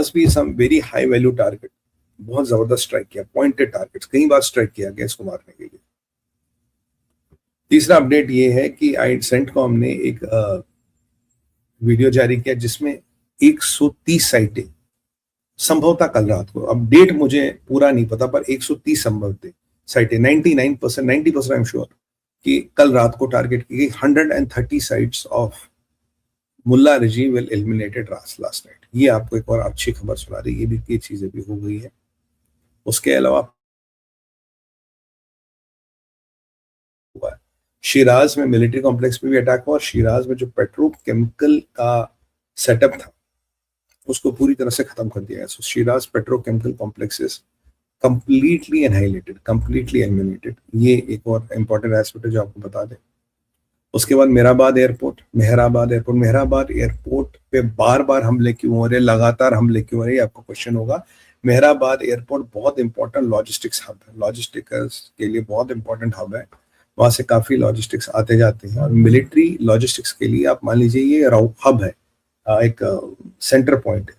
must be some very high value target, बहुत जबरदस्त strike किया, पॉइंटेड टारगेट्स कई बार स्ट्राइक किया गया इसको मारने के लिए। तीसरा अपडेट ये है कि सेंटकॉम ने एक वीडियो जारी किया जिसमें 130 साइटें संभवतः कल रात को, अब डेट मुझे पूरा नहीं पता, पर 130 संभव थे साइटें, 99% 90% आई एम श्योर कि कल रात को टारगेट की गई। 130 sites of mullah regime will eliminated last night. ये आपको एक और अच्छी खबर सुना रही, ये भी, ये चीजें भी हो गई है। उसके अलावा हुआ शिराज में मिलिट्री कॉम्प्लेक्स में भी अटैक हुआ, और शिराज में जो पेट्रोकेमिकल का सेटअप था उसको पूरी तरह से खत्म कर दिया गया। So Shiraz petrochemical complex is completely annihilated, completely eliminated. ये एक और इंपॉर्टेंट एस्पेक्ट है जो आपको बता दें। उसके बाद मेहराबाद एयरपोर्ट पे बार बार हमले क्यों हो रहे, लगातार हमले क्यों हो रहे, आपको क्वेश्चन होगा। मेहराबाद एयरपोर्ट बहुत इंपॉर्टेंट लॉजिस्टिक्स हब है, लॉजिस्टिक्स के लिए बहुत इंपॉर्टेंट हब है, वहां से काफी लॉजिस्टिक्स आते जाते हैं, और मिलिट्री लॉजिस्टिक्स के लिए आप मान लीजिए ये हब है, एक सेंटर पॉइंट है,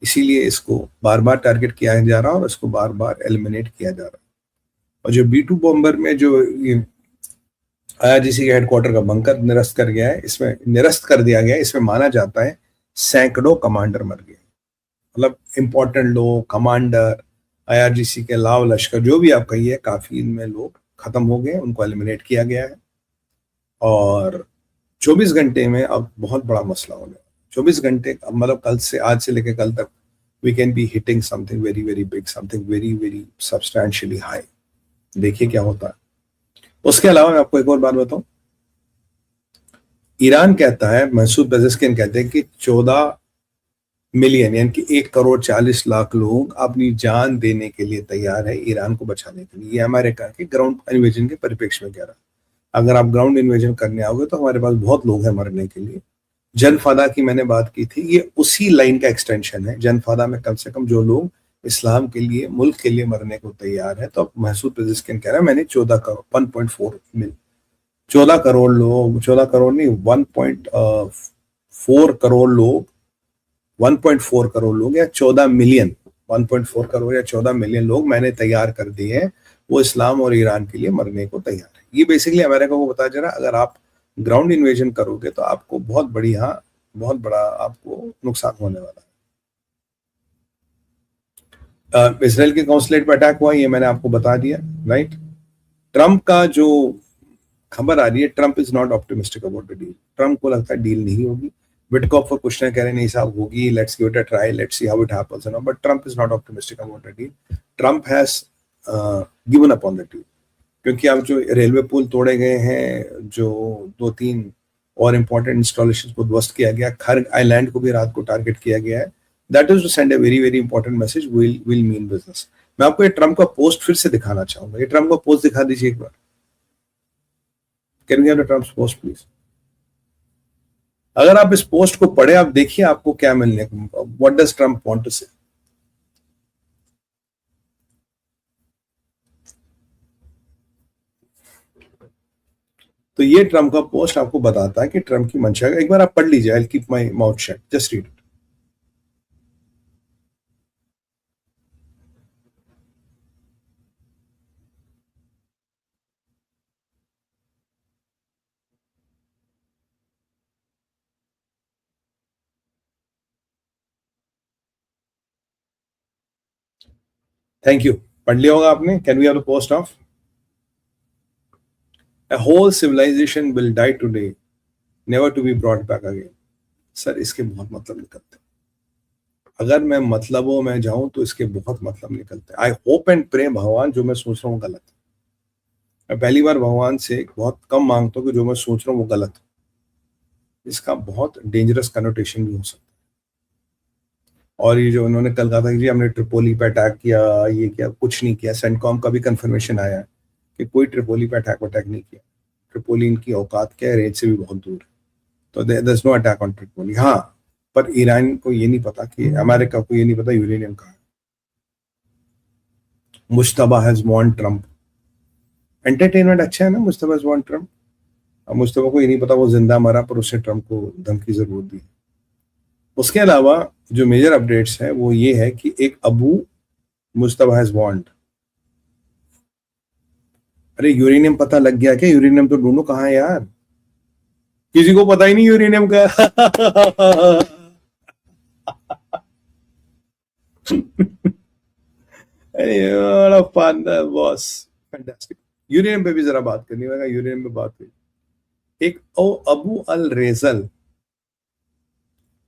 इसीलिए इसको बार बार टारगेट किया जा रहा है और इसको बार बार एलिमिनेट किया जा रहा है। और जो B2 बॉम्बर में जो IRGC के हेडक्वार्टर का बंकर निरस्त कर दिया गया है, इसमें माना जाता है सैकड़ों कमांडर मर गए, मतलब इंपॉर्टेंट लोग, कमांडर, IRGC के लाव लश्कर जो भी आप कहिए, काफी इनमें लोग खत्म हो गए, उनको एलिमिनेट किया गया है। और 24 घंटे में अब बहुत बड़ा मसला होने, 24 घंटे मतलब कल से, आज से लेकर कल तक we can be hitting something very very big, something very very substantially high. देखिए क्या होता है। उसके अलावा मैं आपको एक और बात बताऊं, ईरान कहता है, मसूद पेजेश्कियान कहते हैं कि 14 मिलियन यानी कि 1,40,00,000 लोग अपनी जान देने के लिए तैयार है ईरान को बचाने के लिए। ये अमेरिका के ग्राउंड इन्वेजन के परिप्रेक्ष्य में कह रहा है, अगर आप ग्राउंड इन्वेजन करने आओगे तो हमारे पास बहुत लोग हैं मरने के लिए। जनफादा की मैंने बात की थी, ये उसी लाइन का एक्सटेंशन है। जनफादा में कम से कम जो लोग इस्लाम के लिए, मुल्क के लिए मरने को तैयार है, तो मसूद पेजेश्कियान कह रहा है मैंने 14 करोड़ 14 करोड़ लोग, 14 करोड़ नहीं, 1.4 करोड़ लोग, 1.4 करोड़ लोग या 14 मिलियन, 1.4 करोड़ या 14 मिलियन लोग मैंने तैयार कर दिए हैं, वो इस्लाम और ईरान के लिए मरने को तैयार है। ये बेसिकली अमेरिका को बताया जा रहा है, अगर आप ग्राउंड इन्वेजन करोगे तो आपको बहुत बड़ा आपको नुकसान होने वाला है। इसराइल के कॉन्सुलेट पर अटैक हुआ, ये मैंने आपको बता दिया, राइट। ट्रंप का जो खबर आ रही है, Trump is not optimistic about the deal. Trump को लगता है डील नहीं होगी। विटकॉफ और कुशनर कह रहे नहीं साहब होगी, let's give it a try, let's see how it happens, but Trump is not optimistic about the deal. Trump has given up on the deal, क्योंकि अब जो रेलवे पुल तोड़े गए हैं, जो 2-3 और इंपॉर्टेंट इंस्टॉलेशन को ध्वस्त किया गया, खर्ग आइलैंड को भी रात को टारगेट किया गया है, that is to send a very very important message, will mean business. मैं आपको ये ट्रंप का पोस्ट फिर से दिखाना चाहूंगा, ये ट्रंप का पोस्ट दिखा दीजिए एक बार। Can we have the Trump's post please. अगर आप इस पोस्ट को पढ़े, आप देखिए आपको क्या मिलने को, what does Trump want to say. तो ये ट्रंप का पोस्ट आपको बताता है कि ट्रंप की मंशा, एक बार आप पढ़ लीजिए, I will keep my mouth shut, just read it. Thank you, पढ़ लिया होगा आपने। Can we have the post of A whole civilization will die today, never to be brought back again. Sir इसके बहुत मतलब निकलते हैं, अगर मैं मतलबों में जाऊं तो इसके बहुत मतलब निकलते हैं। आई होप एंड प्रे भगवान जो मैं सोच रहा हूँ गलत है। मैं पहली बार भगवान से बहुत कम मांगता हूँ कि जो मैं सोच रहा हूँ वो गलत है। इसका बहुत डेंजरस कनोटेशन भी हो सकता है। और ये जो उन्होंने कल कहा था कि जी हमने ट्रिपोली पे अटैक किया, ये किया, कुछ नहीं किया। सेंटकॉम का भी कंफर्मेशन आया है कि कोई ट्रिपोली पे अटैक नहीं किया। ट्रिपोली इनकी औकात क्या है, रेंज से भी बहुत दूर है, तो there is no attack on Tripoli. हाँ, पर ईरान को ये नहीं पता कि, अमेरिका को ये नहीं पता यूरेनियम कहाँ है। Mushtaba has won Trump, entertainment अच्छा है ना, मुश्तबा हैज वॉन ट्रम्प। अब मुश्तबा को ये नहीं पता वो जिंदा मरा, पर उसने ट्रम्प को धमकी जरूर दी। उसके अलावा जो मेजर अपडेट्स है वो ये है कि एक अबू मुस्तफा हैज वार्न्ड। अरे यूरेनियम पता लग गया क्या? यूरेनियम तो ढूंढो कहाँ है यार, किसी को पता ही नहीं यूरेनियम का। अरे बड़ा फन बॉस, फैंटास्टिक। यूरेनियम पे भी जरा बात करनी होगा, यूरेनियम पे बात हुई। एक अबू अल रेजल,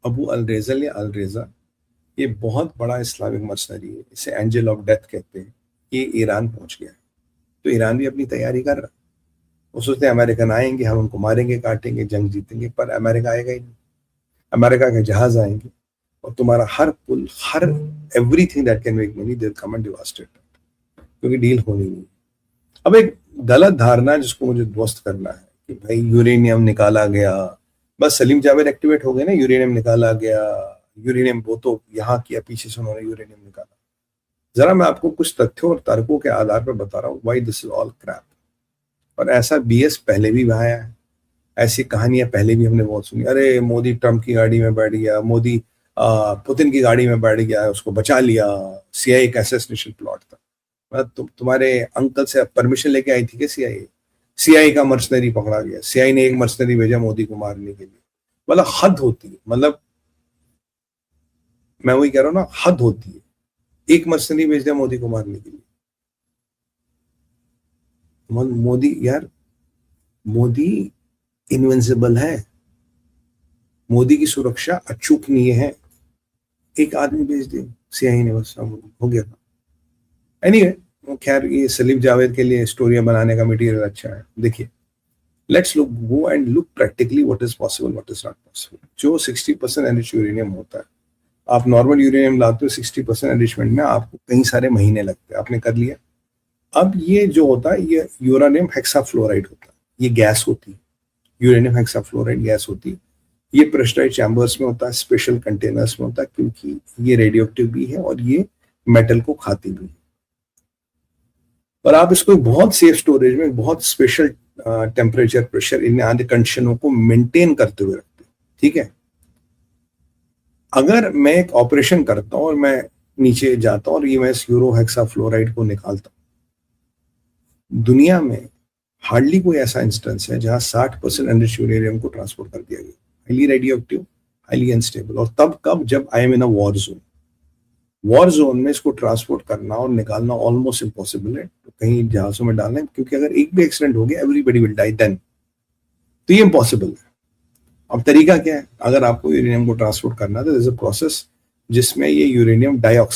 अबू अल रेजल या अल रेजा, ये बहुत बड़ा इस्लामिक मर्सनरी है, इसे एंजल ऑफ डेथ कहते हैं। ये ईरान पहुंच गया, तो ईरान भी अपनी तैयारी कर रहा है। वो सोचते हैं अमेरिकन आएंगे, हम उनको मारेंगे काटेंगे जंग जीतेंगे, पर अमेरिका आएगा ही नहीं। अमेरिका के जहाज आएंगे और तुम्हारा हर पुल, हर everything that can make money they come and devastate, क्योंकि डील होनी नहीं। अब एक गलत धारणा जिसको मुझे ध्वस्त करना है कि भाई यूरेनियम निकाला गया, बस सलीम जावेद एक्टिवेट हो गए ना, यूरेनियम निकाला गया, यूरेनियम वो तो यहाँ किया, पीछे से उन्होंने यूरेनियम निकाला। जरा मैं आपको कुछ तथ्यों और तर्कों के आधार पर बता रहा हूँ why this is all crap. और ऐसा बीएस पहले भी आया है, ऐसी कहानियां पहले भी हमने बहुत सुनी। अरे मोदी ट्रम्प की गाड़ी में बैठ गया, मोदी पुतिन की गाड़ी में बैठ गया, उसको बचा लिया, सीआईए का असैसिनेशन प्लॉट था। मतलब तुम्हारे अंकल से परमिशन लेके आई थी क्या सीआईए? सीआईए का मर्सनरी पकड़ा गया, सीआईए ने एक मर्सनरी भेजा मोदी को मारने के लिए। मतलब हद होती है, मतलब मैं वही कह रहा हूँ ना, हद होती है। एक मर्सनरी भेज दिया मोदी को मारने के लिए। मोदी यार, मोदी इनविंसिबल है, मोदी की सुरक्षा अचूकनीय है। एक आदमी भेज दिया सीआईए ने, बस हो गया। एनीवे, खैर ये सलीम जावेद के लिए स्टोरियां बनाने का मटेरियल अच्छा है। देखिए, let's look go and look practically what is possible, what is not possible. जो 60% एनरिच यूरेनियम होता है, आप नॉर्मल यूरेनियम लाते हो 60% एनरिचमेंट में, आपको कई सारे महीने लगते हैं, आपने कर लिया। अब ये जो होता है, ये यूरेनियम हेक्साफ्लोराइड होता है, ये गैस होती है, यूरेनियम हेक्साफ्लोराइड गैस होती है। ये प्रेशराइज्ड चैम्बर्स में होता है, स्पेशल कंटेनर्स में होता है, क्योंकि ये रेडियो एक्टिव भी है और ये मेटल को खाती भी है। और आप इसको बहुत सेफ स्टोरेज में, बहुत स्पेशल टेम्परेचर, प्रेशर, इन आदि कंडीशनों को मेंटेन करते हुए रखते हैं। ठीक है, अगर मैं एक ऑपरेशन करता हूं और मैं नीचे जाता हूं और ये मैं इस यूरो हेक्साफ्लोराइड को निकालता हूं, दुनिया में हार्डली कोई ऐसा इंस्टेंस है जहां 60% एनरिच यूरेनियम को ट्रांसपोर्ट कर दिया गया, highly radio active, highly unstable. और तब कब? जब I am in a war zone. War zone में इसको ट्रांसपोर्ट करना और निकालना ऑलमोस्ट इम्पॉसिबल है, तो कहीं जहाजों में डालना है, क्योंकि अगर एक भी एक्सीडेंट हो गया एवरीबडी विल डाई देन, तो ये इम्पॉसिबल है। अब तरीका क्या है? अगर आपको यूरेनियम को ट्रांसपोर्ट करना है तो दिस अ प्रोसेस जिसमें ये यूरेनियम डाइऑक्साइड